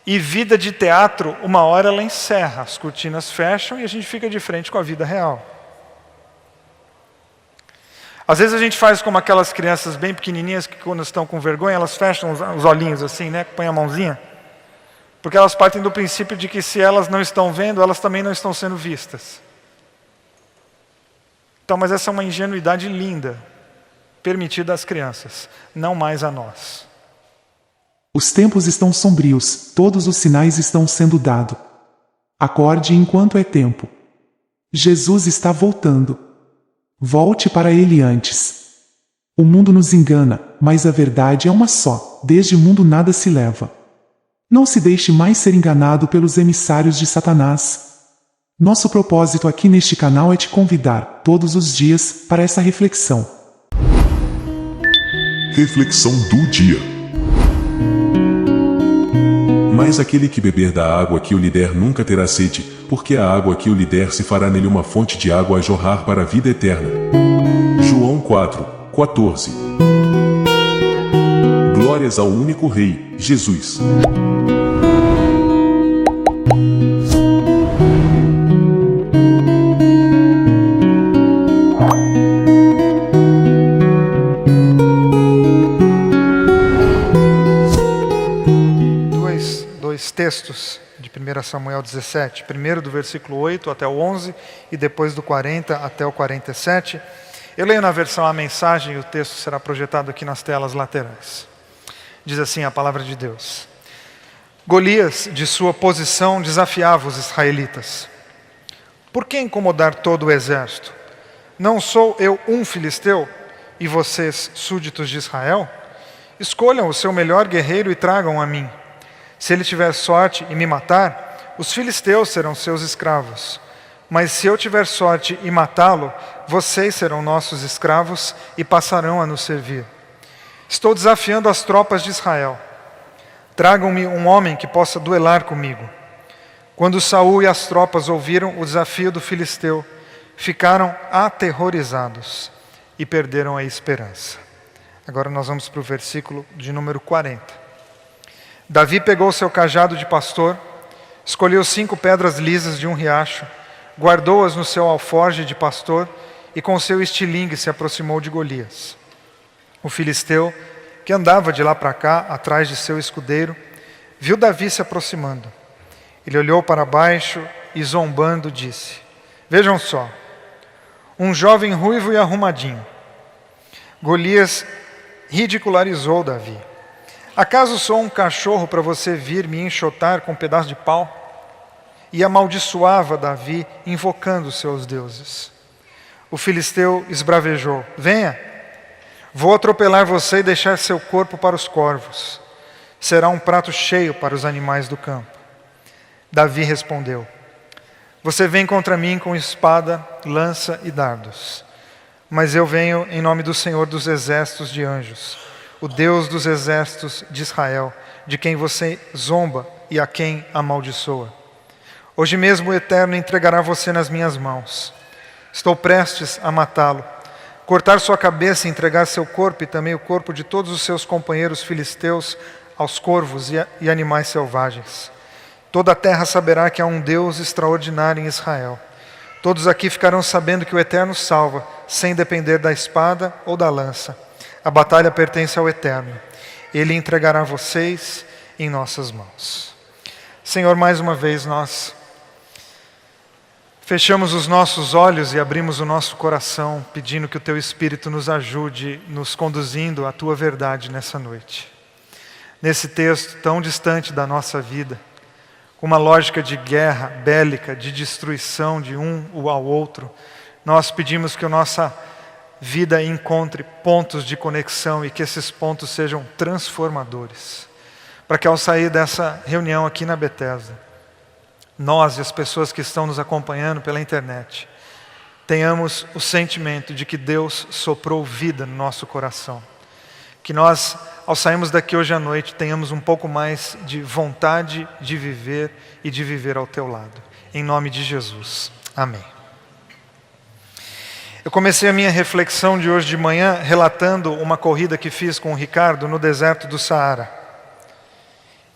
E vida de teatro, uma hora ela encerra, as cortinas fecham e a gente fica de frente com a vida real. Às vezes a gente faz como aquelas crianças bem pequenininhas que quando estão com vergonha, elas fecham os olhinhos assim, né? Põem a mãozinha. Porque elas partem do princípio de que se elas não estão vendo, elas também não estão sendo vistas. Então, mas essa é uma ingenuidade linda, permitida às crianças, não mais a nós. Os tempos estão sombrios, todos os sinais estão sendo dados. Acorde enquanto é tempo. Jesus está voltando. Volte para ele antes. O mundo nos engana, mas a verdade é uma só, desde o mundo nada se leva. Não se deixe mais ser enganado pelos emissários de Satanás. Nosso propósito aqui neste canal é te convidar, todos os dias, para essa reflexão. Reflexão do dia. Mas aquele que beber da água que eu lhe der nunca terá sede, porque a água que eu lhe der se fará nele uma fonte de água a jorrar para a vida eterna. João 4:14. Glórias ao único Rei, Jesus. Dois textos de 1 Samuel 17, primeiro do versículo 8 até o 11 e depois do 40 até o 47. Eu leio na versão A Mensagem e o texto será projetado aqui nas telas laterais. Diz assim a palavra de Deus: Golias, de sua posição, desafiava os israelitas. Por que incomodar todo o exército? Não sou eu um filisteu e vocês súditos de Israel? Escolham o seu melhor guerreiro e tragam a mim. Se ele tiver sorte e me matar, os filisteus serão seus escravos. Mas se eu tiver sorte e matá-lo, vocês serão nossos escravos e passarão a nos servir. Estou desafiando as tropas de Israel. Tragam-me um homem que possa duelar comigo. Quando Saul e as tropas ouviram o desafio do filisteu, ficaram aterrorizados e perderam a esperança. Agora nós vamos para o versículo de número 40. Davi pegou seu cajado de pastor, escolheu 5 pedras lisas de um riacho, guardou-as no seu alforje de pastor e com seu estilingue se aproximou de Golias. O filisteu, que andava de lá para cá, atrás de seu escudeiro, viu Davi se aproximando. Ele olhou para baixo e zombando disse: Vejam só, um jovem ruivo e arrumadinho. Golias ridicularizou Davi. Acaso sou um cachorro para você vir me enxotar com um pedaço de pau? E amaldiçoava Davi, invocando os seus deuses. O filisteu esbravejou: Venha, vou atropelar você e deixar seu corpo para os corvos. Será um prato cheio para os animais do campo. Davi respondeu: Você vem contra mim com espada, lança e dardos. Mas eu venho em nome do Senhor dos exércitos de anjos, o Deus dos exércitos de Israel, de quem você zomba e a quem amaldiçoa. Hoje mesmo o Eterno entregará você nas minhas mãos. Estou prestes a matá-lo, cortar sua cabeça e entregar seu corpo e também o corpo de todos os seus companheiros filisteus aos corvos e animais selvagens. Toda a terra saberá que há um Deus extraordinário em Israel. Todos aqui ficarão sabendo que o Eterno salva, sem depender da espada ou da lança. A batalha pertence ao Eterno. Ele entregará vocês em nossas mãos. Senhor, mais uma vez nós fechamos os nossos olhos e abrimos o nosso coração, pedindo que o Teu Espírito nos ajude, nos conduzindo à Tua verdade nessa noite. Nesse texto tão distante da nossa vida, com uma lógica de guerra bélica, de destruição de um ao outro, nós pedimos que a nossa vida encontre pontos de conexão e que esses pontos sejam transformadores. Para que ao sair dessa reunião aqui na Bethesda, nós e as pessoas que estão nos acompanhando pela internet, tenhamos o sentimento de que Deus soprou vida no nosso coração. Que nós, ao sairmos daqui hoje à noite, tenhamos um pouco mais de vontade de viver e de viver ao Teu lado. Em nome de Jesus. Amém. Eu comecei a minha reflexão de hoje de manhã relatando uma corrida que fiz com o Ricardo no deserto do Saara.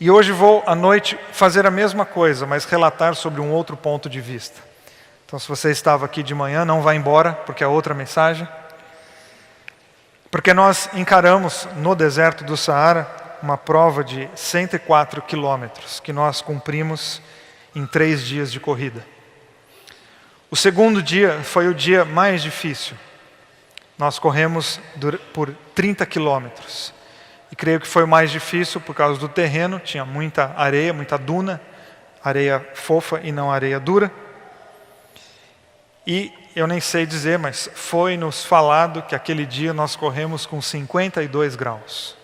E hoje vou, à noite, fazer a mesma coisa, mas relatar sobre um outro ponto de vista. Então, se você estava aqui de manhã, não vá embora, porque é outra mensagem. Porque nós encaramos no deserto do Saara uma prova de 104 quilômetros, que nós cumprimos em 3 dias de corrida. O segundo dia foi o dia mais difícil. Nós corremos por 30 quilômetros. E creio que foi o mais difícil por causa do terreno. Tinha muita areia, muita duna. Areia fofa e não areia dura. E eu nem sei dizer, mas foi nos falado que aquele dia nós corremos com 52 graus.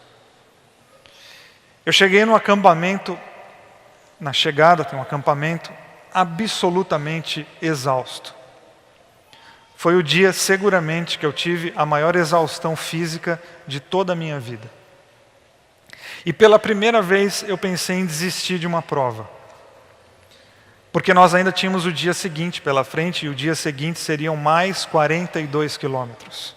Eu cheguei no acampamento, na chegada tem um acampamento, absolutamente exausto. Foi o dia, seguramente, que eu tive a maior exaustão física de toda a minha vida. E pela primeira vez eu pensei em desistir de uma prova. Porque nós ainda tínhamos o dia seguinte pela frente, e o dia seguinte seriam mais 42 quilômetros.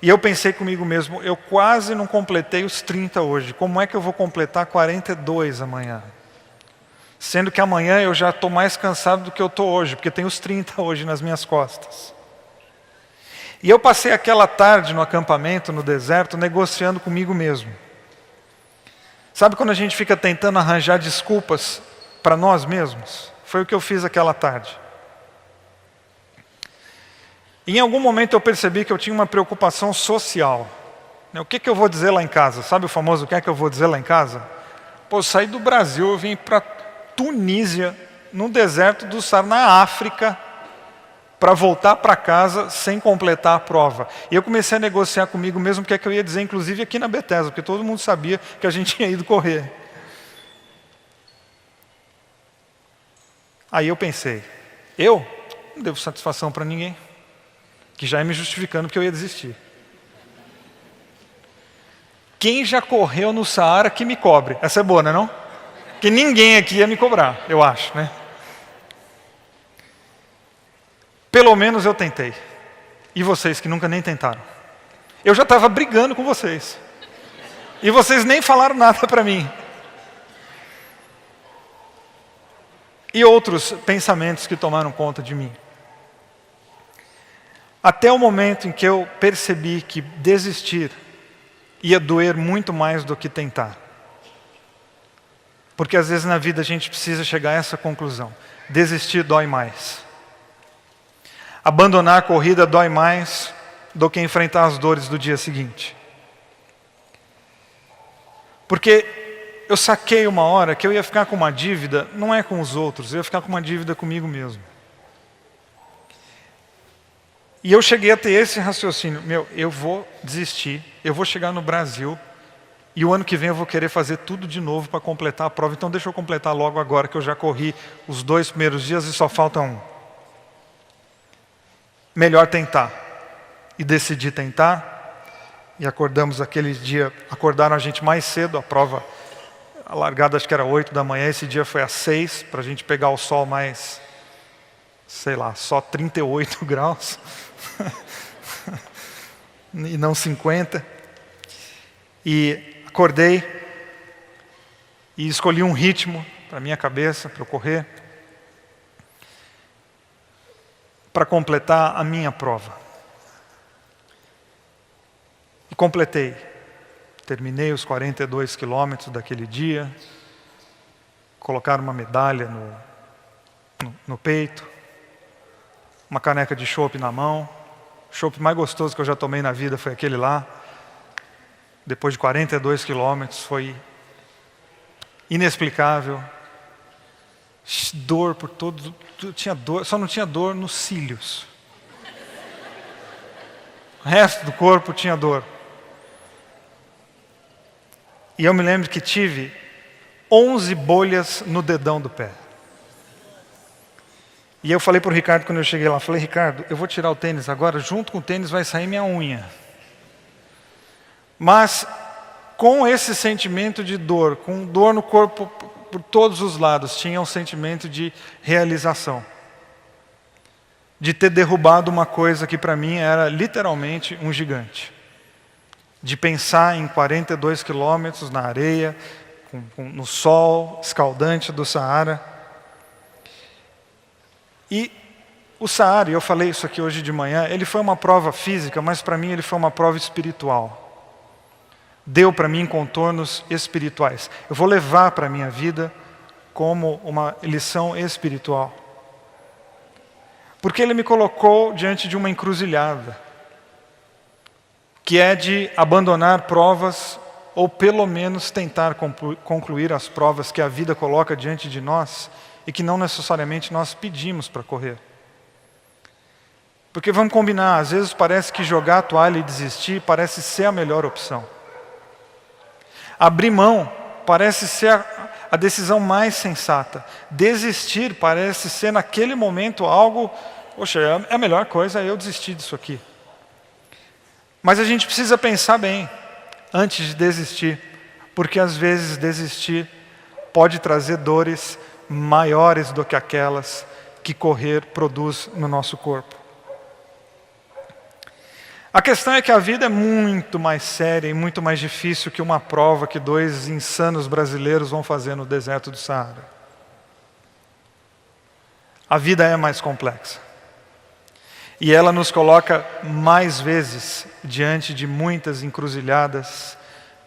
E eu pensei comigo mesmo, eu quase não completei os 30 hoje, como é que eu vou completar 42 amanhã? Sendo que amanhã eu já estou mais cansado do que eu estou hoje, porque tem os 30 hoje nas minhas costas. E eu passei aquela tarde no acampamento, no deserto, negociando comigo mesmo. Sabe quando a gente fica tentando arranjar desculpas para nós mesmos? Foi o que eu fiz aquela tarde. E em algum momento eu percebi que eu tinha uma preocupação social. O que eu vou dizer lá em casa? Sabe o famoso o que é que eu vou dizer lá em casa? Pô, eu saí do Brasil, eu vim para Tunísia, no deserto do Saara, na África, para voltar para casa sem completar a prova. E eu comecei a negociar comigo mesmo o que é que eu ia dizer, inclusive aqui na Bethesda, porque todo mundo sabia que a gente tinha ido correr. Aí eu pensei, eu não devo satisfação para ninguém, que já ia me justificando que eu ia desistir. Quem já correu no Saara que me cobre. Essa é boa, não é não? Que ninguém aqui ia me cobrar, eu acho, né? Pelo menos eu tentei. E vocês que nunca nem tentaram. Eu já estava brigando com vocês. E vocês nem falaram nada para mim. E outros pensamentos que tomaram conta de mim. Até o momento em que eu percebi que desistir ia doer muito mais do que tentar. Porque às vezes na vida a gente precisa chegar a essa conclusão. Desistir dói mais. Abandonar a corrida dói mais do que enfrentar as dores do dia seguinte. Porque eu saquei uma hora que eu ia ficar com uma dívida, não é com os outros, eu ia ficar com uma dívida comigo mesmo. E eu cheguei a ter esse raciocínio, eu vou desistir, eu vou chegar no Brasil, e o ano que vem eu vou querer fazer tudo de novo para completar a prova. Então deixa eu completar logo agora, que eu já corri os 2 primeiros dias e só falta 1. Melhor tentar. E decidi tentar. E acordamos aquele dia, acordaram a gente mais cedo, a prova, a largada acho que era 8 da manhã, esse dia foi às 6, para a gente pegar o sol mais, sei lá, só 38 graus. E não 50. E acordei e escolhi um ritmo para minha cabeça, para eu correr, para completar a minha prova. E completei. Terminei os 42 quilômetros daquele dia, colocaram uma medalha no peito, uma caneca de chopp na mão. O chopp mais gostoso que eu já tomei na vida foi aquele lá. Depois de 42 quilômetros, foi inexplicável. Dor por todo, tinha dor, só não tinha dor nos cílios. O resto do corpo tinha dor. E eu me lembro que tive 11 bolhas no dedão do pé. E eu falei para o Ricardo quando eu cheguei lá, falei, Ricardo, eu vou tirar o tênis agora, junto com o tênis vai sair minha unha. Mas com esse sentimento de dor, com dor no corpo por todos os lados, tinha um sentimento de realização. De ter derrubado uma coisa que para mim era literalmente um gigante. de pensar em 42 quilômetros na areia, no sol escaldante do Saara. E o Saara, e eu falei isso aqui hoje de manhã, ele foi uma prova física, mas para mim ele foi uma prova espiritual. Deu para mim contornos espirituais. Eu vou levar para a minha vida como uma lição espiritual. Porque ele me colocou diante de uma encruzilhada, que é de abandonar provas, ou pelo menos tentar concluir as provas que a vida coloca diante de nós, e que não necessariamente nós pedimos para correr. Porque vamos combinar, às vezes parece que jogar a toalha e desistir parece ser a melhor opção. Abrir mão parece ser a decisão mais sensata. Desistir parece ser naquele momento algo, poxa, é a melhor coisa eu desistir disso aqui. Mas a gente precisa pensar bem antes de desistir, porque às vezes desistir pode trazer dores maiores do que aquelas que correr produz no nosso corpo. A questão é que a vida é muito mais séria e muito mais difícil que uma prova que 2 insanos brasileiros vão fazer no deserto do Saara. A vida é mais complexa. E ela nos coloca mais vezes diante de muitas encruzilhadas,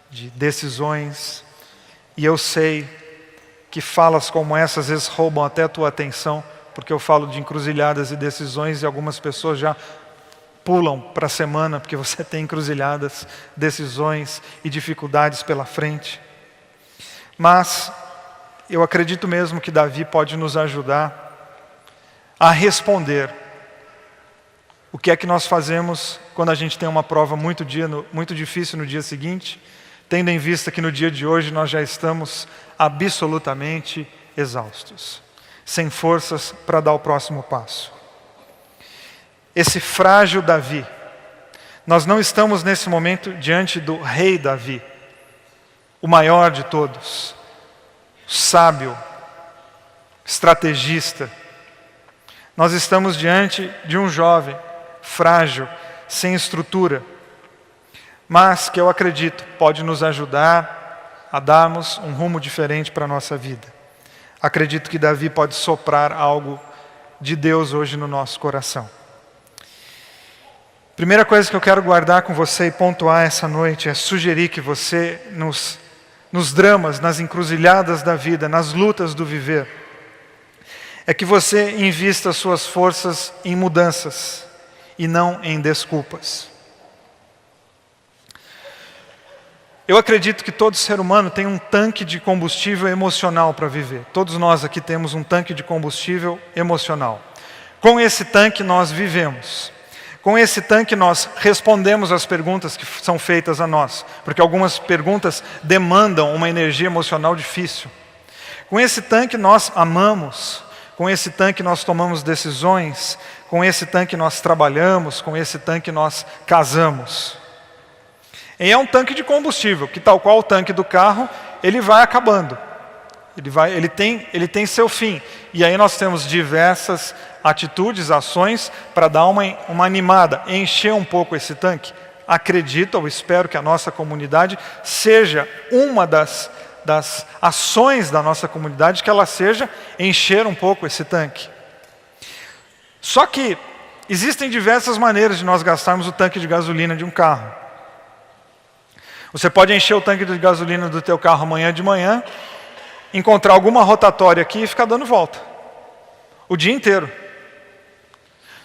de decisões. E eu sei que falas como essa às vezes roubam até a tua atenção, porque eu falo de encruzilhadas e decisões e algumas pessoas já pulam para a semana, porque você tem encruzilhadas, decisões e dificuldades pela frente. Mas eu acredito mesmo que Davi pode nos ajudar a responder o que é que nós fazemos quando a gente tem uma prova muito difícil no dia seguinte, tendo em vista que no dia de hoje nós já estamos absolutamente exaustos, sem forças para dar o próximo passo. Esse frágil Davi, nós não estamos nesse momento diante do rei Davi, o maior de todos, sábio, estrategista. Nós estamos diante de um jovem, frágil, sem estrutura, mas que eu acredito pode nos ajudar a darmos um rumo diferente para a nossa vida. Acredito que Davi pode soprar algo de Deus hoje no nosso coração. Primeira coisa que eu quero guardar com você e pontuar essa noite é sugerir que você, nos dramas, nas encruzilhadas da vida, nas lutas do viver, é que você invista suas forças em mudanças e não em desculpas. Eu acredito que todo ser humano tem um tanque de combustível emocional para viver. Todos nós aqui temos um tanque de combustível emocional. Com esse tanque nós vivemos. Com esse tanque nós respondemos às perguntas que são feitas a nós, porque algumas perguntas demandam uma energia emocional difícil. Com esse tanque nós amamos, com esse tanque nós tomamos decisões, com esse tanque nós trabalhamos, com esse tanque nós casamos. E é um tanque de combustível, que tal qual o tanque do carro, ele vai acabando. Ele tem seu fim. E aí nós temos diversas atitudes, ações, para dar uma animada, encher um pouco esse tanque. Acredito, ou espero que a nossa comunidade seja uma das ações da nossa comunidade, que ela seja encher um pouco esse tanque. Só que existem diversas maneiras de nós gastarmos o tanque de gasolina de um carro. Você pode encher o tanque de gasolina do teu carro amanhã de manhã, encontrar alguma rotatória aqui e ficar dando volta. O dia inteiro.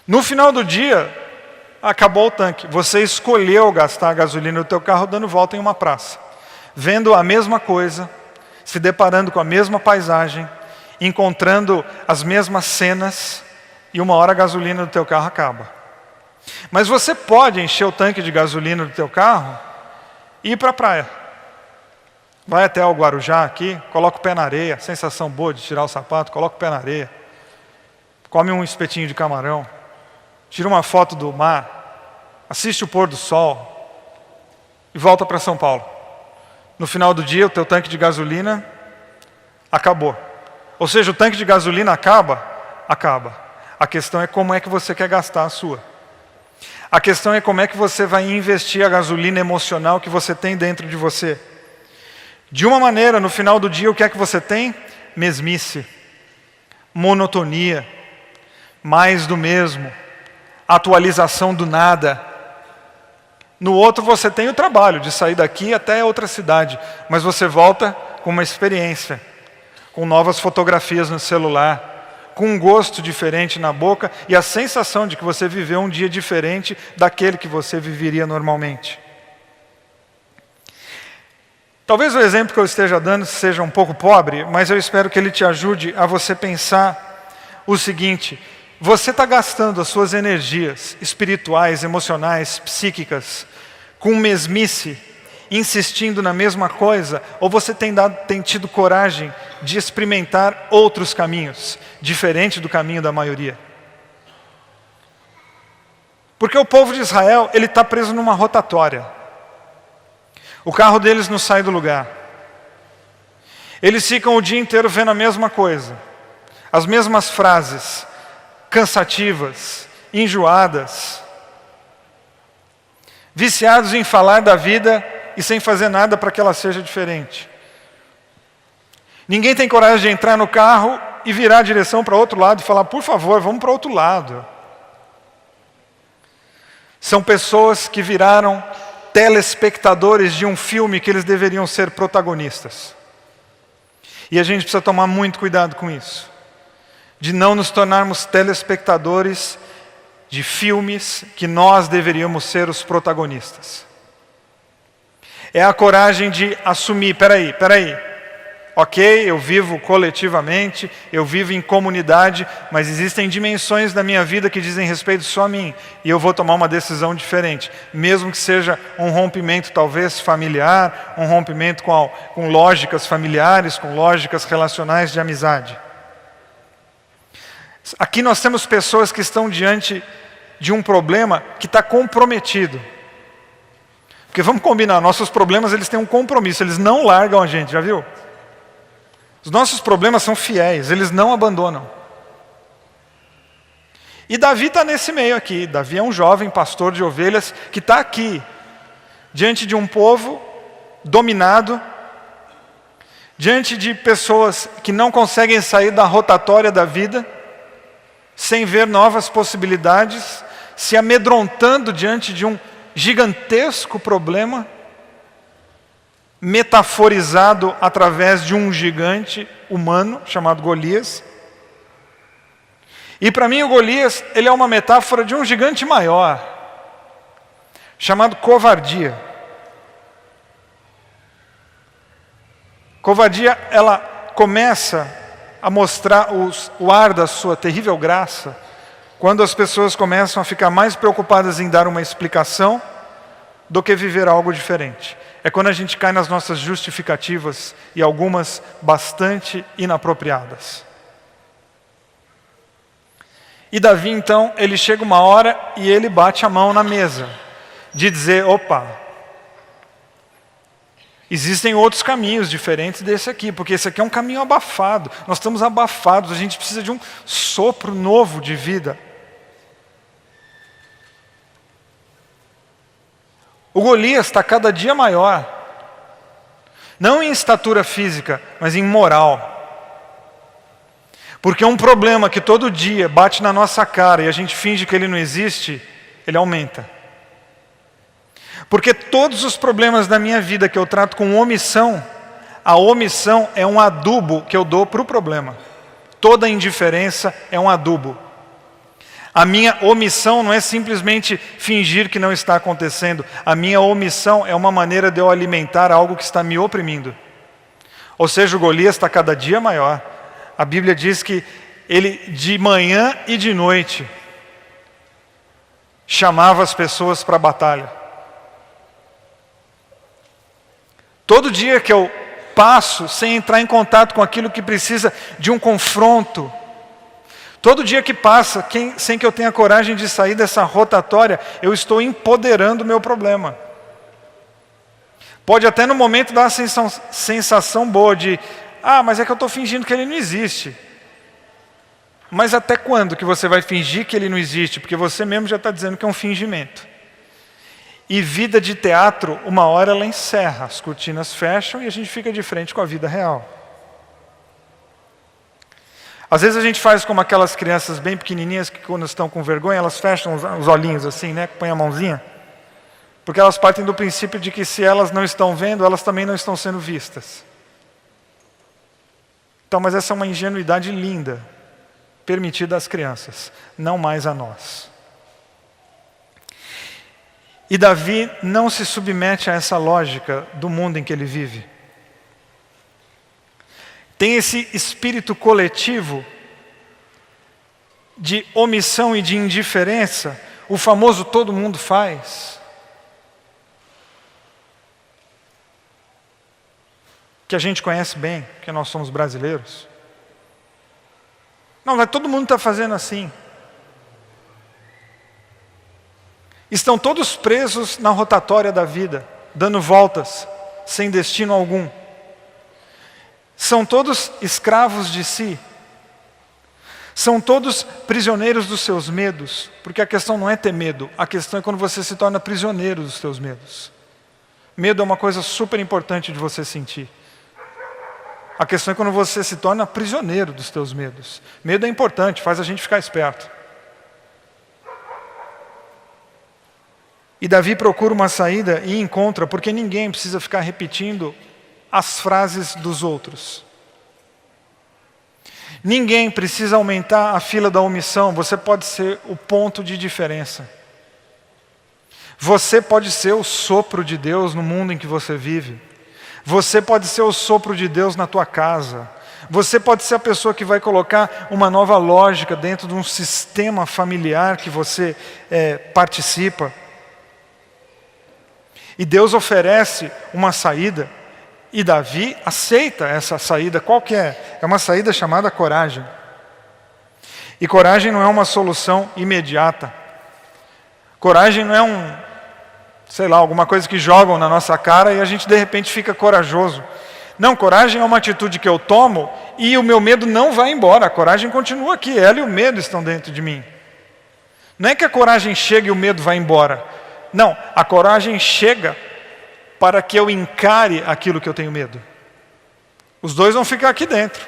No final do dia, acabou o tanque. Você escolheu gastar a gasolina do teu carro dando volta em uma praça. Vendo a mesma coisa, se deparando com a mesma paisagem, encontrando as mesmas cenas, e uma hora a gasolina do teu carro acaba. Mas você pode encher o tanque de gasolina do teu carro e ir para a praia. Vai até o Guarujá aqui, coloca o pé na areia, sensação boa de tirar o sapato, coloca o pé na areia. Come um espetinho de camarão, tira uma foto do mar, assiste o pôr do sol e volta para São Paulo. No final do dia, o teu tanque de gasolina acabou. Ou seja, o tanque de gasolina acaba? Acaba. A questão é como é que você quer gastar a sua. A questão é como é que você vai investir a gasolina emocional que você tem dentro de você. De uma maneira, no final do dia, o que é que você tem? Mesmice, monotonia, mais do mesmo, atualização do nada. No outro você tem o trabalho de sair daqui até outra cidade, mas você volta com uma experiência, com novas fotografias no celular, com um gosto diferente na boca e a sensação de que você viveu um dia diferente daquele que você viveria normalmente. Talvez o exemplo que eu esteja dando seja um pouco pobre, mas eu espero que ele te ajude a você pensar o seguinte: você está gastando as suas energias espirituais, emocionais, psíquicas, com mesmice, insistindo na mesma coisa, ou você tem tido coragem de experimentar outros caminhos, diferente do caminho da maioria? Porque o povo de Israel, ele está preso numa rotatória. O carro deles não sai do lugar. Eles ficam o dia inteiro vendo a mesma coisa, as mesmas frases, cansativas, enjoadas, viciados em falar da vida e sem fazer nada para que ela seja diferente. Ninguém tem coragem de entrar no carro e virar a direção para outro lado e falar: por favor, vamos para outro lado. São pessoas que viraram telespectadores de um filme que eles deveriam ser protagonistas. E a gente precisa tomar muito cuidado com isso, de não nos tornarmos telespectadores de filmes que nós deveríamos ser os protagonistas. É a coragem de assumir: peraí, ok, eu vivo coletivamente, eu vivo em comunidade, mas existem dimensões da minha vida que dizem respeito só a mim, e eu vou tomar uma decisão diferente, mesmo que seja um rompimento talvez familiar, um rompimento com lógicas familiares, com lógicas relacionais de amizade. Aqui nós temos pessoas que estão diante de um problema que está comprometido. Porque vamos combinar, nossos problemas eles têm um compromisso, eles não largam a gente, já viu? Os nossos problemas são fiéis, eles não abandonam. E Davi está nesse meio aqui. Davi é um jovem pastor de ovelhas que está aqui, diante de um povo dominado, diante de pessoas que não conseguem sair da rotatória da vida, sem ver novas possibilidades, se amedrontando diante de um gigantesco problema, metaforizado através de um gigante humano chamado Golias. E para mim o Golias, ele é uma metáfora de um gigante maior, chamado covardia. Covardia, ela começa a mostrar o ar da sua terrível graça quando as pessoas começam a ficar mais preocupadas em dar uma explicação do que viver algo diferente. É quando a gente cai nas nossas justificativas, e algumas bastante inapropriadas. E Davi então, ele chega uma hora e ele bate a mão na mesa, de dizer: opa, existem outros caminhos diferentes desse aqui, porque esse aqui é um caminho abafado, nós estamos abafados, a gente precisa de um sopro novo de vida. O Golias está cada dia maior, não em estatura física, mas em moral. Porque um problema que todo dia bate na nossa cara e a gente finge que ele não existe, ele aumenta. Porque todos os problemas da minha vida que eu trato com omissão, a omissão é um adubo que eu dou para o problema. Toda indiferença é um adubo. A minha omissão não é simplesmente fingir que não está acontecendo. A minha omissão é uma maneira de eu alimentar algo que está me oprimindo. Ou seja, o Golias está cada dia maior. A Bíblia diz que ele de manhã e de noite chamava as pessoas para a batalha. Todo dia que eu passo sem entrar em contato com aquilo que precisa de um confronto, todo dia que passa sem que eu tenha coragem de sair dessa rotatória, eu estou empoderando o meu problema. Pode até no momento dar uma sensação boa de: mas é que eu estou fingindo que ele não existe. Mas até quando que você vai fingir que ele não existe? Porque você mesmo já está dizendo que é um fingimento. E vida de teatro, uma hora ela encerra, as cortinas fecham e a gente fica de frente com a vida real. Às vezes a gente faz como aquelas crianças bem pequenininhas que quando estão com vergonha, elas fecham os olhinhos assim, né? Põem a mãozinha. Porque elas partem do princípio de que se elas não estão vendo, elas também não estão sendo vistas. Então, mas essa é uma ingenuidade linda, permitida às crianças, não mais a nós. E Davi não se submete a essa lógica do mundo em que ele vive. Tem esse espírito coletivo de omissão e de indiferença, o famoso todo mundo faz, que a gente conhece bem, porque nós somos brasileiros. Não, mas todo mundo está fazendo assim. Estão todos presos na rotatória da vida, dando voltas, sem destino algum. São todos escravos de si. São todos prisioneiros dos seus medos, porque a questão não é ter medo, a questão é quando você se torna prisioneiro dos seus medos. Medo é uma coisa super importante de você sentir. A questão é quando você se torna prisioneiro dos teus medos. Medo é importante, faz a gente ficar esperto. E Davi procura uma saída e encontra, porque ninguém precisa ficar repetindo as frases dos outros. Ninguém precisa aumentar a fila da omissão, você pode ser o ponto de diferença. Você pode ser o sopro de Deus no mundo em que você vive. Você pode ser o sopro de Deus na tua casa. Você pode ser a pessoa que vai colocar uma nova lógica dentro de um sistema familiar que você participa. E Deus oferece uma saída, e Davi aceita essa saída. Qual que é? É uma saída chamada coragem. E coragem não é uma solução imediata. Coragem não é alguma coisa que jogam na nossa cara e a gente de repente fica corajoso. Não, coragem é uma atitude que eu tomo e o meu medo não vai embora. A coragem continua aqui, ela e o medo estão dentro de mim. Não é que a coragem chega e o medo vai embora. Não, a coragem chega para que eu encare aquilo que eu tenho medo. Os dois vão ficar aqui dentro,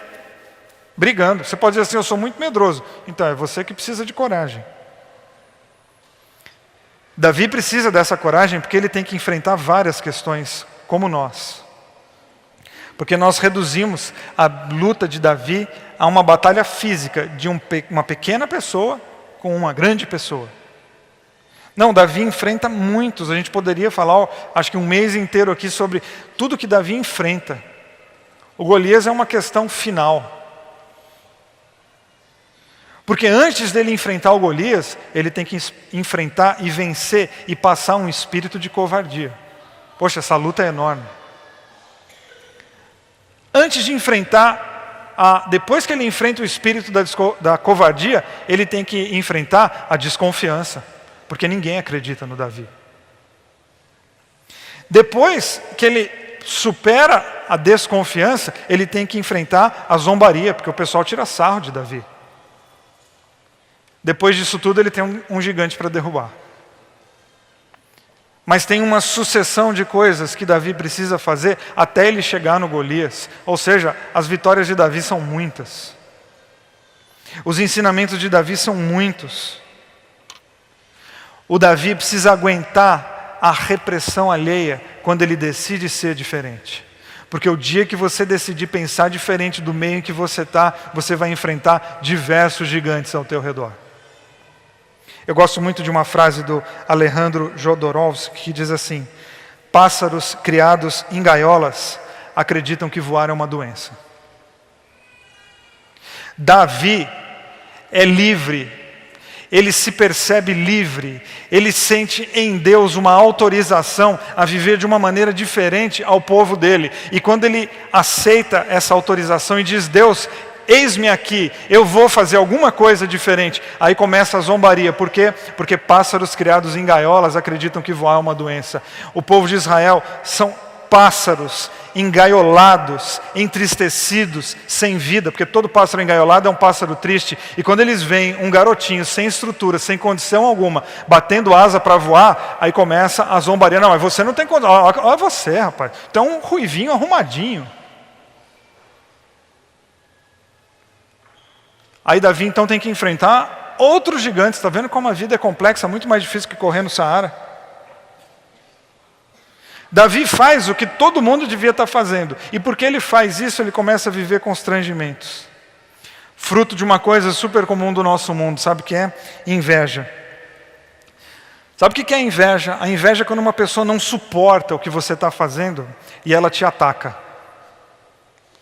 brigando. Você pode dizer assim, eu sou muito medroso. Então, é você que precisa de coragem. Davi precisa dessa coragem porque ele tem que enfrentar várias questões, como nós. Porque nós reduzimos a luta de Davi a uma batalha física de uma pequena pessoa com uma grande pessoa. Não, Davi enfrenta muitos. A gente poderia falar, acho que um mês inteiro aqui sobre tudo que Davi enfrenta. O Golias é uma questão final. Porque antes dele enfrentar o Golias, ele tem que enfrentar e vencer e passar um espírito de covardia. Poxa, essa luta é enorme. Antes de enfrentar, depois que ele enfrenta o espírito da covardia, ele tem que enfrentar a desconfiança. Porque ninguém acredita no Davi. Depois que ele supera a desconfiança, ele tem que enfrentar a zombaria, porque o pessoal tira sarro de Davi. Depois disso tudo, ele tem um gigante para derrubar. Mas tem uma sucessão de coisas que Davi precisa fazer até ele chegar no Golias. Ou seja, as vitórias de Davi são muitas. Os ensinamentos de Davi são muitos. O Davi precisa aguentar a repressão alheia quando ele decide ser diferente. Porque o dia que você decidir pensar diferente do meio em que você está, você vai enfrentar diversos gigantes ao teu redor. Eu gosto muito de uma frase do Alejandro Jodorowsky que diz assim: pássaros criados em gaiolas acreditam que voar é uma doença. Davi é livre. Ele se percebe livre, ele sente em Deus uma autorização a viver de uma maneira diferente ao povo dele. E quando ele aceita essa autorização e diz, Deus, eis-me aqui, eu vou fazer alguma coisa diferente. Aí começa a zombaria. Por quê? Porque pássaros criados em gaiolas acreditam que voar é uma doença. O povo de Israel são pássaros engaiolados, entristecidos, sem vida, porque todo pássaro engaiolado é um pássaro triste, e quando eles veem um garotinho sem estrutura, sem condição alguma, batendo asa para voar, aí começa a zombaria. Não, mas você não tem condição. Olha você, rapaz, tu é um ruivinho arrumadinho. Aí Davi então tem que enfrentar outros gigantes. Está vendo como a vida é complexa, muito mais difícil que correr no Saara? Davi faz o que todo mundo devia estar fazendo. E porque ele faz isso, ele começa a viver constrangimentos. Fruto de uma coisa super comum do nosso mundo, sabe o que é? Inveja. Sabe o que é inveja? A inveja é quando uma pessoa não suporta o que você está fazendo e ela te ataca.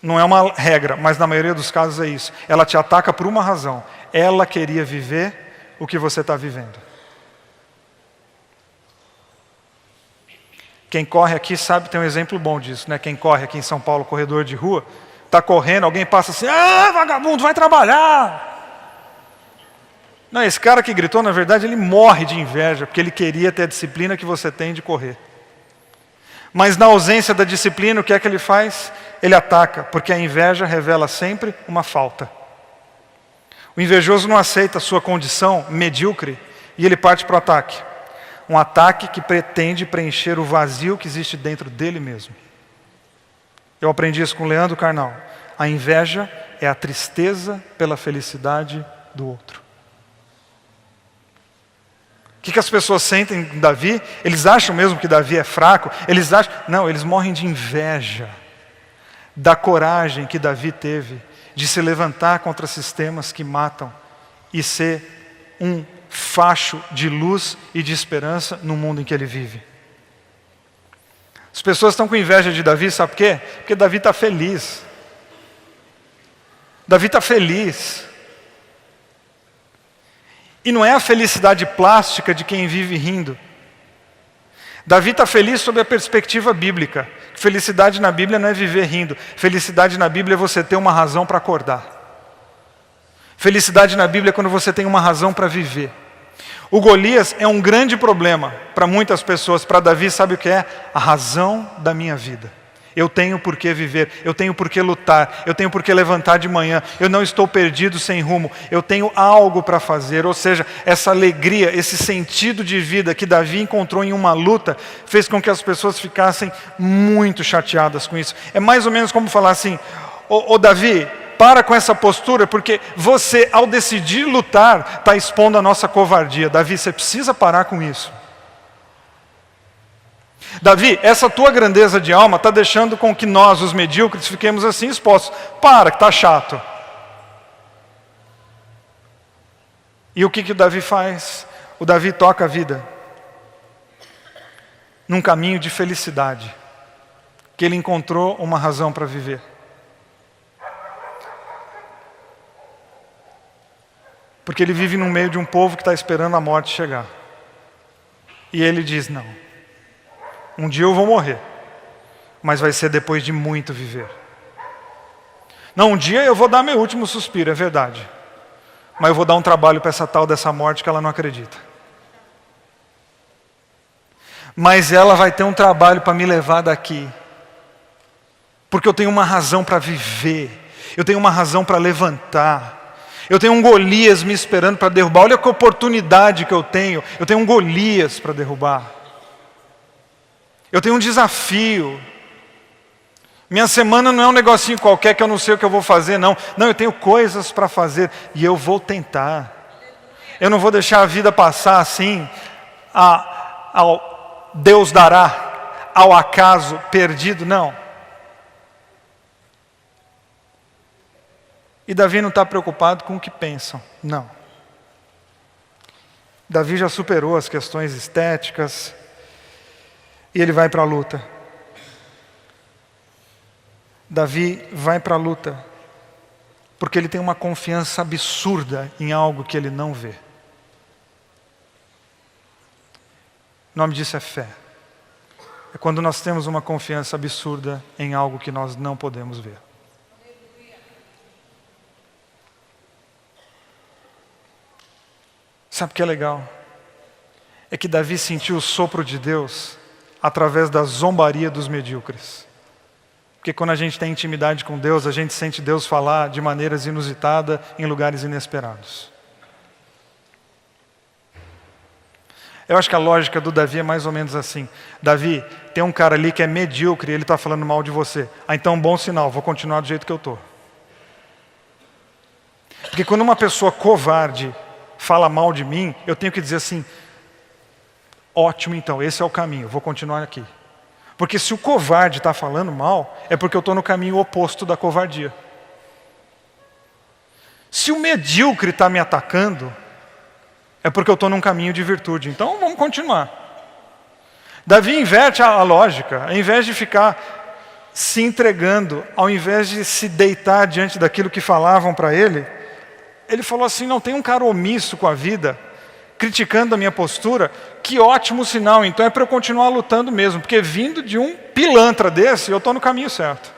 Não é uma regra, mas na maioria dos casos é isso. Ela te ataca por uma razão. Ela queria viver o que você está vivendo. Quem corre aqui sabe, tem um exemplo bom disso, né? Quem corre aqui em São Paulo, corredor de rua, está correndo, alguém passa assim, vagabundo, vai trabalhar. Não, esse cara que gritou, na verdade, ele morre de inveja, porque ele queria ter a disciplina que você tem de correr. Mas na ausência da disciplina, o que é que ele faz? Ele ataca, porque a inveja revela sempre uma falta. O invejoso não aceita a sua condição medíocre e ele parte para o ataque. Um ataque que pretende preencher o vazio que existe dentro dele mesmo. Eu aprendi isso com Leandro Carnal. A inveja é a tristeza pela felicidade do outro. O que as pessoas sentem em Davi? Eles acham mesmo que Davi é fraco? Eles acham... Não, eles morrem de inveja da coragem que Davi teve de se levantar contra sistemas que matam e ser um facho de luz e de esperança no mundo em que ele vive. As pessoas estão com inveja de Davi, sabe por quê? Porque Davi está feliz. Davi está feliz. E não é a felicidade plástica de quem vive rindo. Davi está feliz sob a perspectiva bíblica. Felicidade na Bíblia não é viver rindo. Felicidade na Bíblia é você ter uma razão para acordar. Felicidade na Bíblia é quando você tem uma razão para viver. O Golias é um grande problema para muitas pessoas. Para Davi, sabe o que é? A razão da minha vida. Eu tenho por que viver, eu tenho por que lutar, eu tenho por que levantar de manhã, eu não estou perdido sem rumo, eu tenho algo para fazer. Ou seja, essa alegria, esse sentido de vida que Davi encontrou em uma luta, fez com que as pessoas ficassem muito chateadas com isso. É mais ou menos como falar assim, ô Davi, para com essa postura, porque você, ao decidir lutar, está expondo a nossa covardia. Davi, você precisa parar com isso. Davi, essa tua grandeza de alma está deixando com que nós, os medíocres, fiquemos assim expostos. Para, que está chato. E o que o Davi faz? O Davi toca a vida num caminho de felicidade, que ele encontrou uma razão para viver. Porque ele vive no meio de um povo que está esperando a morte chegar. E ele diz, não. Um dia eu vou morrer, mas vai ser depois de muito viver. Não, um dia eu vou dar meu último suspiro, é verdade. Mas eu vou dar um trabalho para essa tal dessa morte que ela não acredita. Mas ela vai ter um trabalho para me levar daqui. Porque eu tenho uma razão para viver. Eu tenho uma razão para levantar. Eu tenho um Golias me esperando para derrubar. Olha que oportunidade que eu tenho. Eu tenho um Golias para derrubar. Eu tenho um desafio. Minha semana não é um negocinho qualquer que eu não sei o que eu vou fazer, não. Não, eu tenho coisas para fazer e eu vou tentar. Eu não vou deixar a vida passar assim, ao Deus dará, ao acaso perdido, não. E Davi não está preocupado com o que pensam, não. Davi já superou as questões estéticas, e ele vai para a luta. Davi vai para a luta, porque ele tem uma confiança absurda em algo que ele não vê. O nome disso é fé. É quando nós temos uma confiança absurda em algo que nós não podemos ver. Sabe o que é legal? É que Davi sentiu o sopro de Deus através da zombaria dos medíocres. Porque quando a gente tem intimidade com Deus, a gente sente Deus falar de maneiras inusitadas, em lugares inesperados. Eu acho que a lógica do Davi é mais ou menos assim. Davi, tem um cara ali que é medíocre e ele está falando mal de você. Ah, então bom sinal, vou continuar do jeito que eu estou. Porque quando uma pessoa covarde fala mal de mim, eu tenho que dizer assim, ótimo então, esse é o caminho, vou continuar aqui. Porque se o covarde está falando mal, é porque eu estou no caminho oposto da covardia. Se o medíocre está me atacando, é porque eu estou num caminho de virtude. Então vamos continuar. Davi inverte a lógica. Ao invés de ficar se entregando, ao invés de se deitar diante daquilo que falavam para ele, ele falou assim, não, tem um cara omisso com a vida, criticando a minha postura, que ótimo sinal, então é para eu continuar lutando mesmo, porque vindo de um pilantra desse, eu estou no caminho certo.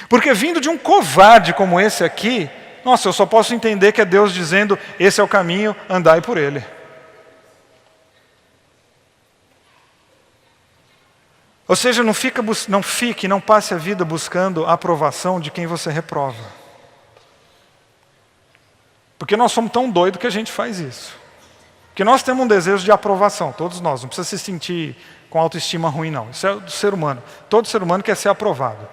Porque vindo de um covarde como esse aqui, nossa, eu só posso entender que é Deus dizendo, esse é o caminho, andai por ele. Ou seja, não passe a vida buscando a aprovação de quem você reprova. Porque nós somos tão doidos que a gente faz isso. Porque nós temos um desejo de aprovação, todos nós, não precisa se sentir com autoestima ruim não, isso é do ser humano. Todo ser humano quer ser aprovado.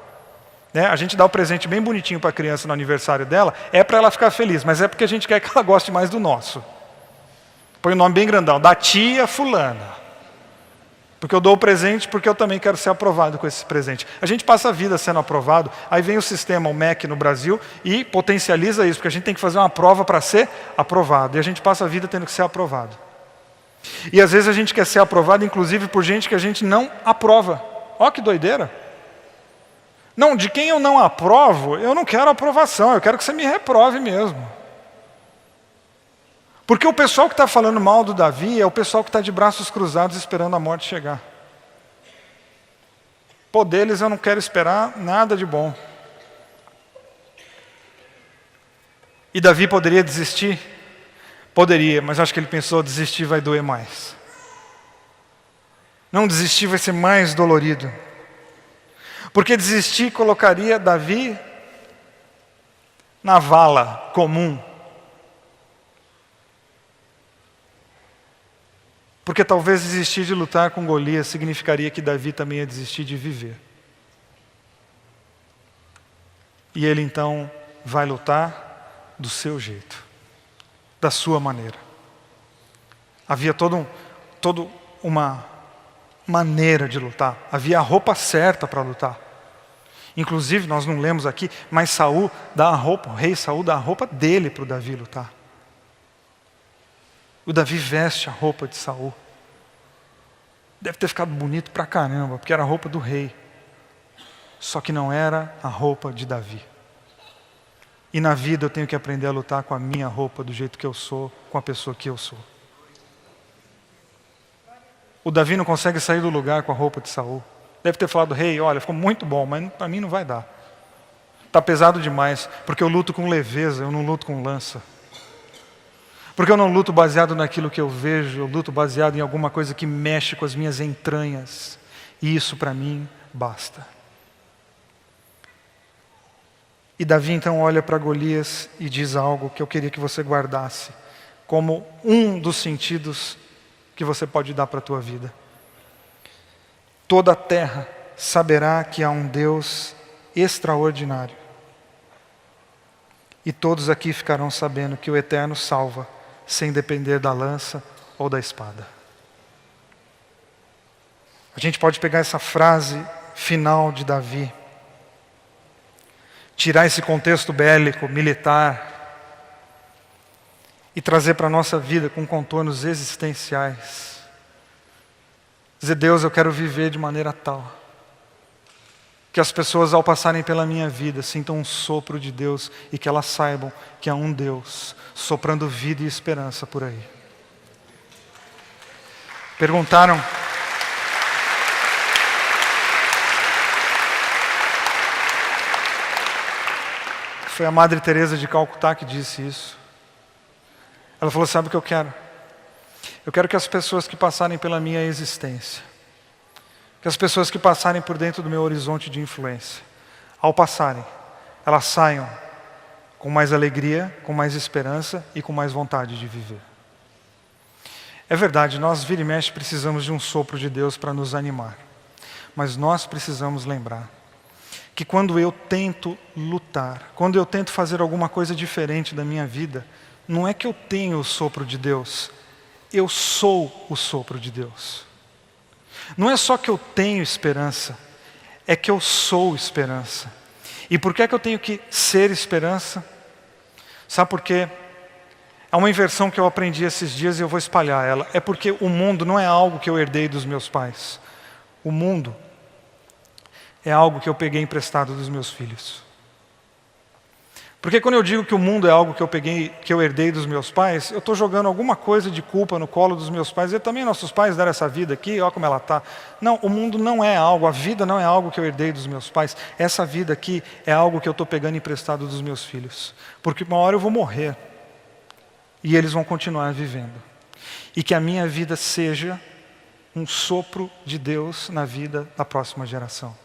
Né? A gente dá o presente bem bonitinho para a criança no aniversário dela, é para ela ficar feliz, mas é porque a gente quer que ela goste mais do nosso. Põe o nome bem grandão, da tia fulana. Porque eu dou o presente porque eu também quero ser aprovado com esse presente. A gente passa a vida sendo aprovado, aí vem o sistema, o MEC no Brasil, e potencializa isso, porque a gente tem que fazer uma prova para ser aprovado. E a gente passa a vida tendo que ser aprovado. E às vezes a gente quer ser aprovado, inclusive por gente que a gente não aprova. Ó que doideira. Não, de quem eu não aprovo, eu não quero aprovação, eu quero que você me reprove mesmo. Porque o pessoal que está falando mal do Davi é o pessoal que está de braços cruzados esperando a morte chegar. Pô, deles eu não quero esperar nada de bom. E Davi poderia desistir? Poderia, mas acho que ele pensou, desistir vai doer mais. Não desistir vai ser mais dolorido. Porque desistir colocaria Davi na vala comum. Porque talvez desistir de lutar com Golias significaria que Davi também ia desistir de viver. E ele então vai lutar do seu jeito, da sua maneira. Havia toda uma maneira de lutar, havia a roupa certa para lutar. Inclusive, nós não lemos aqui, mas Saul dá a roupa, o rei Saul dá a roupa dele para o Davi lutar. O Davi veste a roupa de Saul. Deve ter ficado bonito pra caramba, porque era a roupa do rei. Só que não era a roupa de Davi. E na vida eu tenho que aprender a lutar com a minha roupa, do jeito que eu sou, com a pessoa que eu sou. O Davi não consegue sair do lugar com a roupa de Saul. Deve ter falado, rei, olha, ficou muito bom, mas para mim não vai dar. Está pesado demais, porque eu luto com leveza, eu não luto com lança. Porque eu não luto baseado naquilo que eu vejo, eu luto baseado em alguma coisa que mexe com as minhas entranhas. E isso para mim basta. E Davi então olha para Golias e diz algo que eu queria que você guardasse, como um dos sentidos que você pode dar para a tua vida. Toda a terra saberá que há um Deus extraordinário. E todos aqui ficarão sabendo que o Eterno salva, sem depender da lança ou da espada. A gente pode pegar essa frase final de Davi, tirar esse contexto bélico, militar, e trazer para a nossa vida com contornos existenciais. Dizer, Deus, eu quero viver de maneira tal que as pessoas, ao passarem pela minha vida, sintam um sopro de Deus e que elas saibam que há um Deus soprando vida e esperança por aí. Perguntaram... Foi a Madre Teresa de Calcutá que disse isso. Ela falou, sabe o que eu quero? Eu quero que as pessoas que passarem pela minha existência que as pessoas que passarem por dentro do meu horizonte de influência, ao passarem, elas saiam com mais alegria, com mais esperança e com mais vontade de viver. É verdade, nós vira e mexe precisamos de um sopro de Deus para nos animar. Mas nós precisamos lembrar que quando eu tento lutar, quando eu tento fazer alguma coisa diferente da minha vida, não é que eu tenho o sopro de Deus, eu sou o sopro de Deus. Não é só que eu tenho esperança, é que eu sou esperança. E por que é que eu tenho que ser esperança? Sabe por quê? É uma inversão que eu aprendi esses dias e eu vou espalhar ela. É porque o mundo não é algo que eu herdei dos meus pais. O mundo é algo que eu peguei emprestado dos meus filhos. Porque quando eu digo que o mundo é algo que eu herdei dos meus pais, eu estou jogando alguma coisa de culpa no colo dos meus pais. E também nossos pais deram essa vida aqui, olha como ela está. Não, o mundo não é algo, a vida não é algo que eu herdei dos meus pais. Essa vida aqui é algo que eu estou pegando emprestado dos meus filhos. Porque uma hora eu vou morrer. E eles vão continuar vivendo. E que a minha vida seja um sopro de Deus na vida da próxima geração.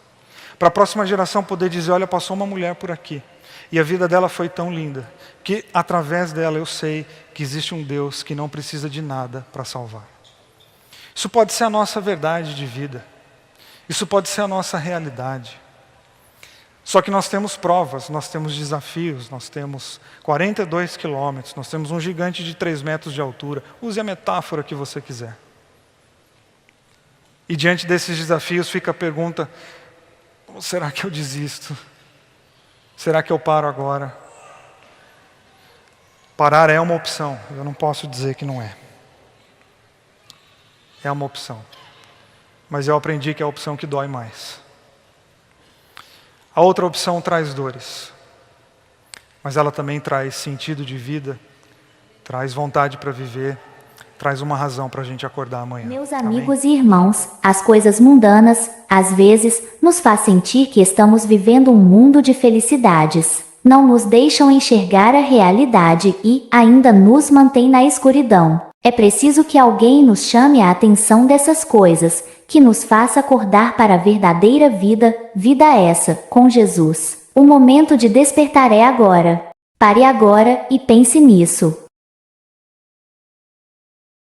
Para a próxima geração poder dizer, olha, passou uma mulher por aqui. E a vida dela foi tão linda, que através dela eu sei que existe um Deus que não precisa de nada para salvar. Isso pode ser a nossa verdade de vida. Isso pode ser a nossa realidade. Só que nós temos provas, nós temos desafios, nós temos 42 quilômetros, nós temos um gigante de 3 metros de altura. Use a metáfora que você quiser. E diante desses desafios fica a pergunta, será que eu desisto? Será que eu paro agora? Parar é uma opção, eu não posso dizer que não é. É uma opção. Mas eu aprendi que é a opção que dói mais. A outra opção traz dores, mas ela também traz sentido de vida, traz vontade para viver, traz uma razão para a gente acordar amanhã. Meus amigos e irmãos, as coisas mundanas, às vezes, nos faz sentir que estamos vivendo um mundo de felicidades. Não nos deixam enxergar a realidade e ainda nos mantém na escuridão. É preciso que alguém nos chame a atenção dessas coisas, que nos faça acordar para a verdadeira vida, vida essa, com Jesus. O momento de despertar é agora. Pare agora e pense nisso.